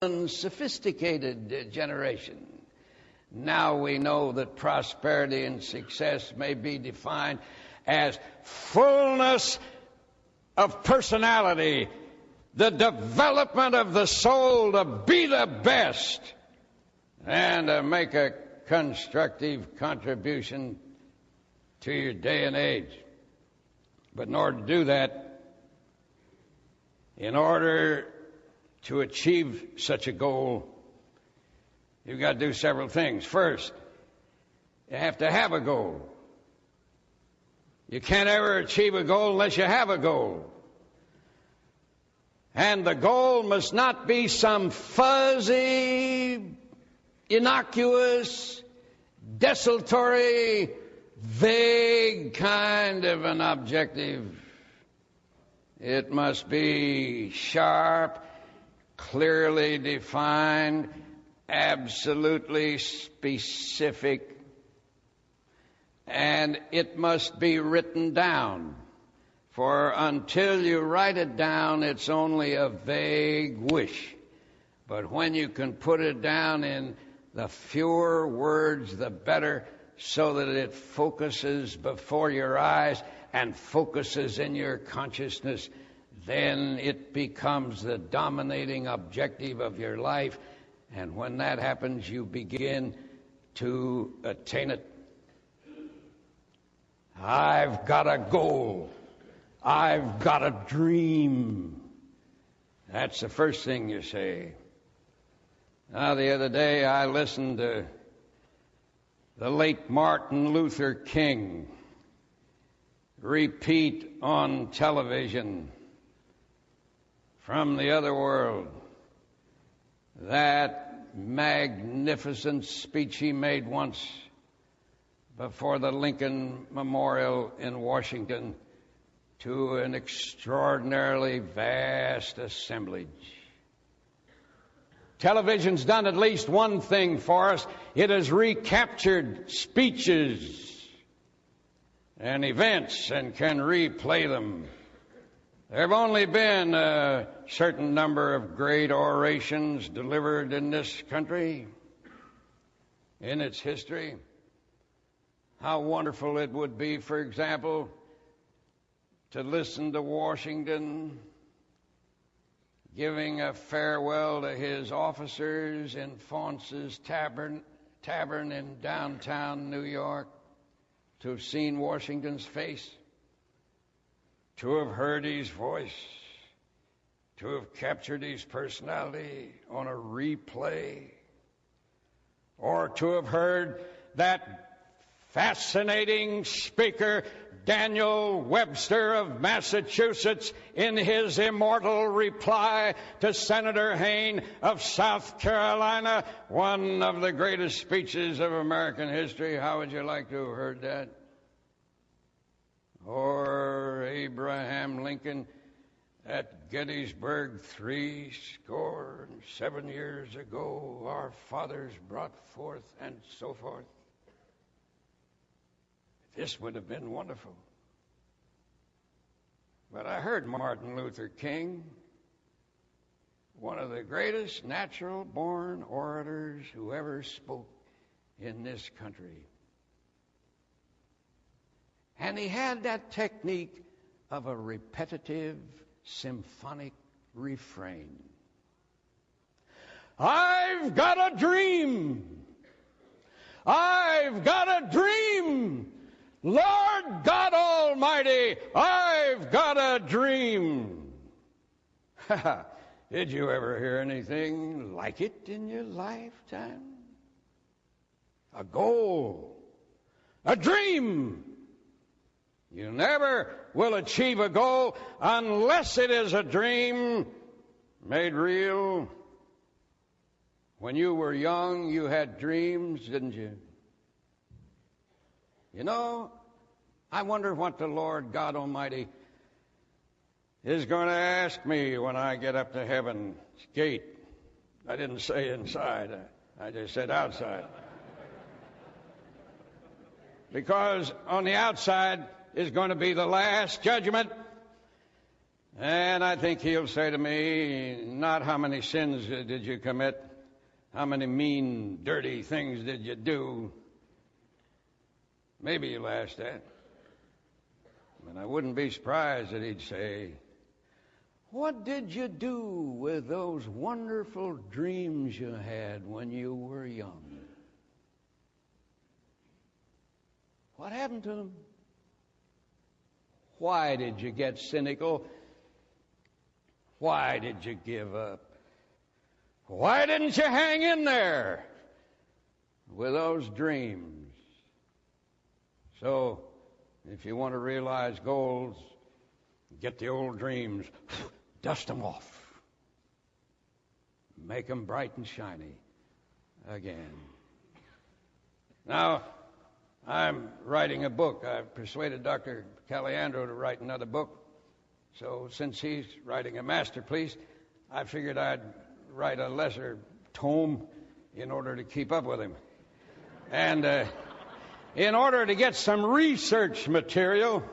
unsophisticated generation. Now we know that prosperity and success may be defined as fullness of personality, the development of the soul to be the best, and to make a constructive contribution to your day and age. But in order to do that, in order to achieve such a goal, you've got to do several things. First, you have to have a goal. You can't ever achieve a goal unless you have a goal. And the goal must not be some fuzzy, innocuous, desultory, vague kind of an objective. It must be sharp, clearly defined, absolutely specific, and it must be written down. For until you write it down, it's only a vague wish. But when you can put it down in the fewer words, the better, so that it focuses before your eyes and focuses in your consciousness, then it becomes the dominating objective of your life. And when that happens, you begin to attain it. I've got a goal. I've got a dream. That's the first thing you say. Now, the other day I listened to the late Martin Luther King repeat on television from the other world that magnificent speech he made once before the Lincoln Memorial in Washington to an extraordinarily vast assemblage. Television's done at least one thing for us. It has recaptured speeches and events and can replay them. There have only been a certain number of great orations delivered in this country in its history. How wonderful it would be, for example, to listen to Washington giving a farewell to his officers in Faunce's Tavern in downtown New York, to have seen Washington's face, to have heard his voice, to have captured his personality on a replay, or to have heard that fascinating speaker, Daniel Webster of Massachusetts, in his immortal reply to Senator Hayne of South Carolina, one of the greatest speeches of American history. How would you like to have heard that? Or Abraham Lincoln at Gettysburg 77 years ago, our fathers brought forth, and so forth. This would have been wonderful. But I heard Martin Luther King, one of the greatest natural-born orators who ever spoke in this country. And he had that technique of a repetitive symphonic refrain. I've got a dream. I've got a dream. Lord God Almighty, I've got a dream. Did you ever hear anything like it in your lifetime? A goal, a dream. You never will achieve a goal unless it is a dream made real. When you were young, you had dreams, didn't you? You know, I wonder what the Lord God Almighty is going to ask me when I get up to heaven's gate. I didn't say inside. I just said outside. Because on the outside is going to be the last judgment. And I think he'll say to me, not how many sins did you commit, how many mean, dirty things did you do. Maybe he'll ask that. And I wouldn't be surprised that he'd say, what did you do with those wonderful dreams you had when you were young? What happened to them? Why did you get cynical? Why did you give up? Why didn't you hang in there with those dreams? So, if you want to realize goals, get the old dreams, dust them off, make them bright and shiny again. Now, I'm writing a book. I've persuaded Dr. Caliandro to write another book. So since he's writing a masterpiece, I figured I'd write a lesser tome in order to keep up with him. And in order to get some research material,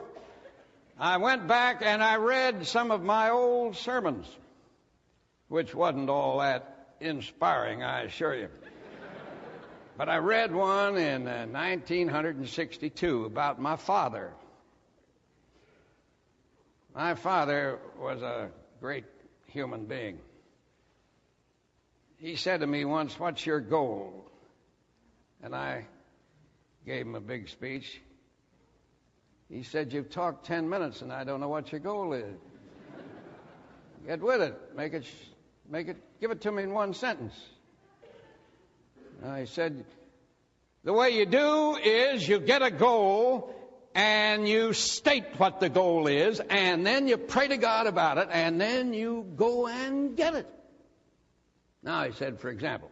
I went back and I read some of my old sermons, which wasn't all that inspiring, I assure you. But I read one in 1962 about my father. My father was a great human being. He said to me once, "What's your goal?" And I gave him a big speech. He said, "You've talked 10 minutes and I don't know what your goal is. Get with it. Give it to me in one sentence." I said, "The way you do is you get a goal and you state what the goal is, and then you pray to God about it, and then you go and get it." Now, he said, for example,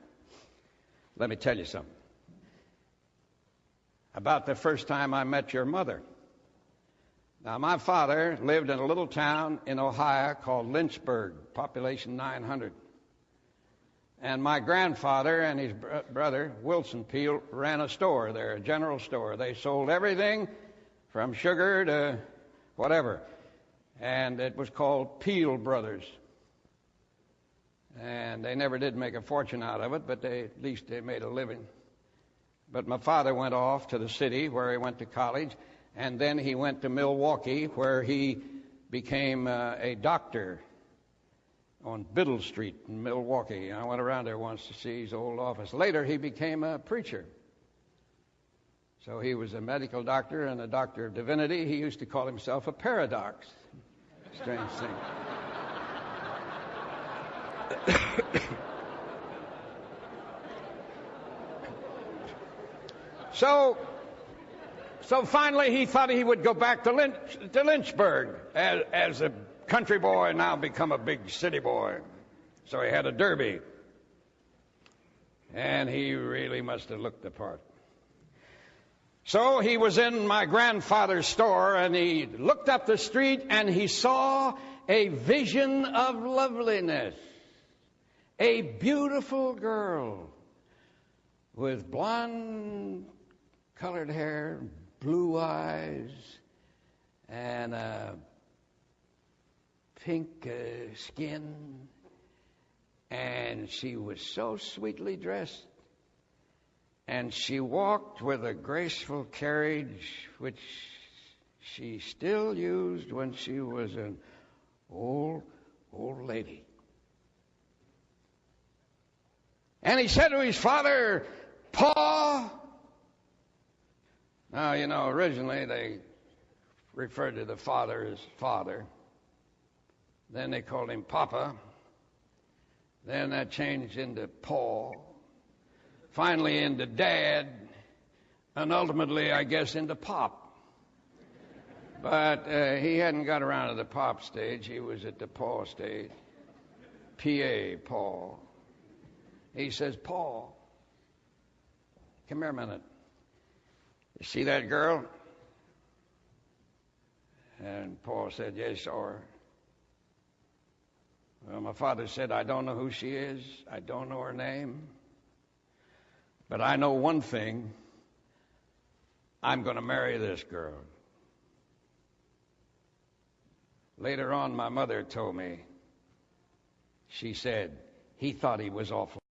let me tell you something about the first time I met your mother. Now, my father lived in a little town in Ohio called Lynchburg, population 900. And my grandfather and his brother, Wilson Peel, ran a store there, a general store. They sold everything from sugar to whatever. And it was called Peel Brothers. And they never did make a fortune out of it, but at least they made a living. But my father went off to the city where he went to college, and then he went to Milwaukee where he became a doctor on Biddle Street in Milwaukee. I went around there once to see his old office. Later, he became a preacher. So he was a medical doctor and a doctor of divinity. He used to call himself a paradox. Strange thing. So finally, he thought he would go back to Lynchburg as a country boy, now become a big city boy. So he had a derby. And he really must have looked the part. So he was in my grandfather's store, and he looked up the street, and he saw a vision of loveliness. A beautiful girl with blonde-colored hair, blue eyes, and pink skin, and she was so sweetly dressed, and she walked with a graceful carriage which she still used when she was an old lady. And he said to his father, "Pa." Now, you know, originally they referred to the father as father. Then they called him Papa. Then that changed into Paul. Finally into Dad. And ultimately, I guess, into Pop. But he hadn't got around to the Pop stage. He was at the Paul stage. P.A., Paul. He says, "Paul, come here a minute. You see that girl?" And Paul said, "Yes, sir." Well, my father said, "I don't know who she is. I don't know her name. But I know one thing. I'm going to marry this girl." Later on, my mother told me, she said, he thought he was awful